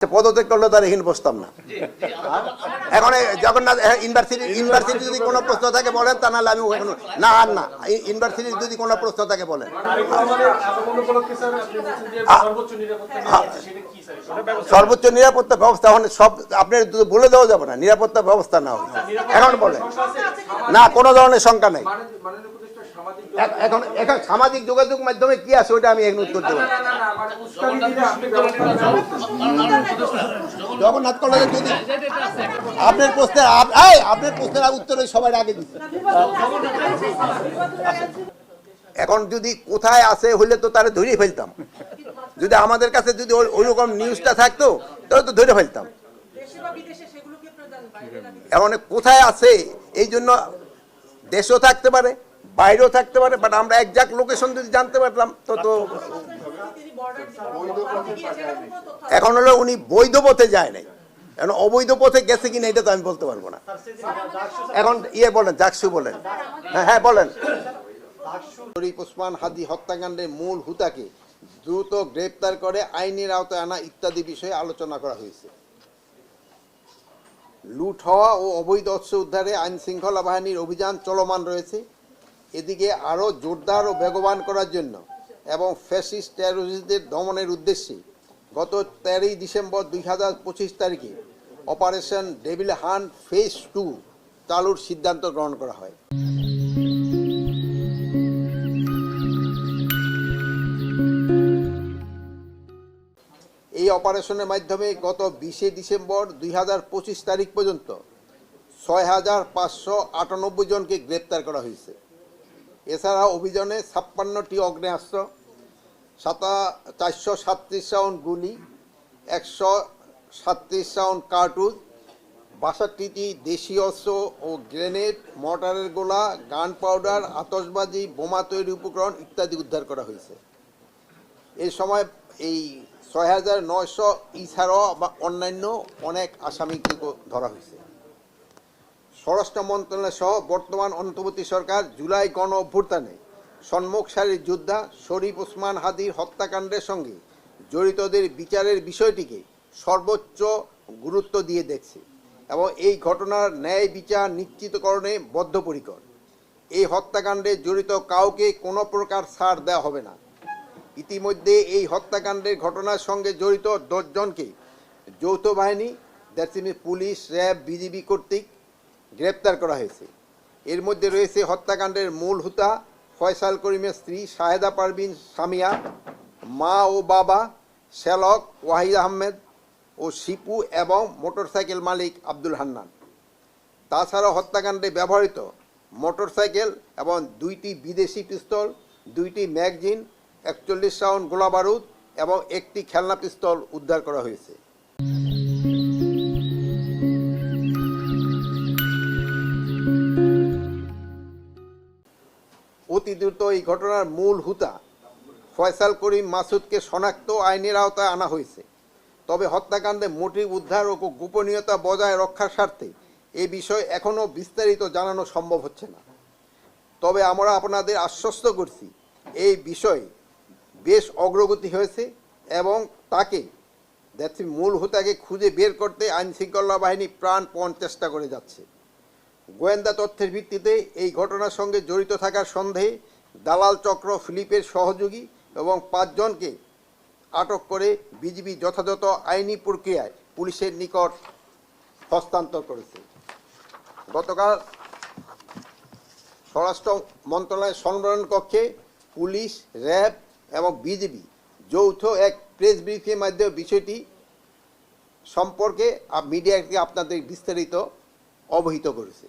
পদত্যাগ করলে তার এখানে বসতাম না। এখন যখন না ইউনিভার্সিটি যদি কোনো প্রশ্ন থাকে বলেন, তা নাহলে আমি ওখানে না আর না ইউনিভার্সিটির যদি কোনো প্রশ্ন থাকে বলেন। সর্বোচ্চ নিরাপত্তা ব্যবস্থা এখন সব আপনি বলে দেওয়া যাবে না, নিরাপত্তা ব্যবস্থা না হবে এখন বলেন না, কোনো ধরনের শঙ্কা নেই। এখন এখন সামাজিক যোগাযোগ মাধ্যমে কি আছে ওইটা আমি এখন উত্তর দেবো। জগন্নাথ কলেজে যদি আপনার প্রশ্নের উত্তর সবার আগে দিচ্ছে। এখন যদি কোথায় আছে হইলে তো তারা ধরে ফেলতাম, যদি আমাদের কাছে যদি ওইরকম নিউজটা থাকতো তাহলে তো ধরে ফেলতাম। এখন কোথায় আছে এই জন্য দেশও থাকতে পারে বাইরেও থাকতে পারে, বাট আমরা একজাক্ট লোকেশন যদি জানতে পারতাম তো এখন হলো উনি বৈধ পথে যায় নাই, এখন অবৈধ পথে গেছে কিনা এটা তো আমি বলতে পারবো না। এখন বলেন জাকসু বলেন। হ্যাঁ বলেন। শরীফ ওসমান হাদী হত্যাকাণ্ডের মূল হুতাকে দ্রুত গ্রেপ্তার করে আইনের আওতায় আনা ইত্যাদি বিষয়ে আলোচনা করা হয়েছে। লুট হওয়া ও অবৈধ অস্ত্র উদ্ধারে আইন শৃঙ্খলা বাহিনীর অভিযান চলমান রয়েছে। এদিকে আরও জোরদার ও বেগবান করার জন্য এবং ফ্যাসিস্ট টেরোরিস্টদের দমনের উদ্দেশ্যে গত 13 ডিসেম্বর 2025 তারিখে অপারেশন ডেভিল হান্ট ফেজ 2 চালুর সিদ্ধান্ত গ্রহণ করা হয়। এই অপারেশনের মাধ্যমে গত 20 ডিসেম্বর 2025 তারিখ পর্যন্ত 6598 জনকে গ্রেপ্তার করা হয়েছে। এছাড়া অভিযানে 56টি অগ্নেয়াস্ত্র, 437 রাউন্ড গুলি, 137 রাউন্ড কার্তুজ, 62টি দেশীয় অস্ত্র ও গ্রেনেড, মর্টারের গোলা, গান পাউডার, আতশবাজি, বোমা তৈরি উপকরণ ইত্যাদি উদ্ধার করা হয়েছে। এই সময় এই 6900 এছাড়াও বা অন্যান্য অনেক আসামিকে ধরা হয়েছে। স্বরাষ্ট্র মন্ত্রণালয় সহ বর্তমান অন্তর্বর্তী সরকার জুলাই গণ অভ্যুত্থানে সম্মুখ সারির যোদ্ধা শরীফ ওসমান হাদীর হত্যাকাণ্ডের সঙ্গে জড়িতদের বিচারের বিষয়টিকে সর্বোচ্চ গুরুত্ব দিয়ে দেখছে এবং এই ঘটনার ন্যায় বিচার নিশ্চিতকরণে বদ্ধপরিকর। এই হত্যাকাণ্ডে জড়িত কাউকে কোনো প্রকার ছাড় দেওয়া হবে না। ইতিমধ্যে এই হত্যাকাণ্ডের ঘটনার সঙ্গে জড়িত 10 জনকে যৌথ বাহিনী পুলিশ, র্যাব, বিজিবি কর্তৃক গ্রেপ্তার করা হয়েছে। এর মধ্যে রয়েছে হত্যাকাণ্ডের মূল হুতা ফয়সাল করিমের স্ত্রী শাহেদা পারভিন সামিয়া, মা ও বাবা শ্যালক ওয়াহিদ আহমেদ ও শিপু এবং মোটরসাইকেল মালিক আব্দুল হান্নান। তাছাড়া হত্যাকাণ্ডে ব্যবহৃত মোটরসাইকেল এবং 2টি বিদেশি পিস্তল, 2টি ম্যাগজিন, 41 রাউন্ড গোলাবারুদ এবং 1টি খেলনা পিস্তল উদ্ধার করা হয়েছে। অতি দ্রুত এই ঘটনার মূল হুতা ফয়সাল করিম মাসুদকে শনাক্ত আইনের আওতায় আনা হয়েছে। তবে হত্যাকাণ্ডে মোটিভ উদ্ধার ও গোপনীয়তা বজায় রক্ষার স্বার্থে এ বিষয়ে এখনও বিস্তারিত জানানো সম্ভব হচ্ছে না। তবে আমরা আপনাদের আশ্বস্ত করছি এই বিষয়ে বেশ অগ্রগতি হয়েছে এবং তাকে মূল হুতাকে খুঁজে বের করতে আইন শৃঙ্খলা বাহিনী প্রাণপণ চেষ্টা করে যাচ্ছে। গোয়েন্দা তথ্যের ভিত্তিতে এই ঘটনার সঙ্গে জড়িত থাকার সন্দেহে দালাল চক্র ফিলিপের সহযোগী এবং 5 জনকে আটক করে বিজিবি যথাযথ আইনি প্রক্রিয়ায় পুলিশের নিকট হস্তান্তর করেছে। গতকাল স্বরাষ্ট্র মন্ত্রণালয়ের সম্মেলন কক্ষে পুলিশ, র্যাব এবং বিজিবি যৌথ এক প্রেস ব্রিফিংয়ের মাধ্যমে বিষয়টি সম্পর্কে মিডিয়াকে আপনাদের বিস্তারিত অবহিত করেছে।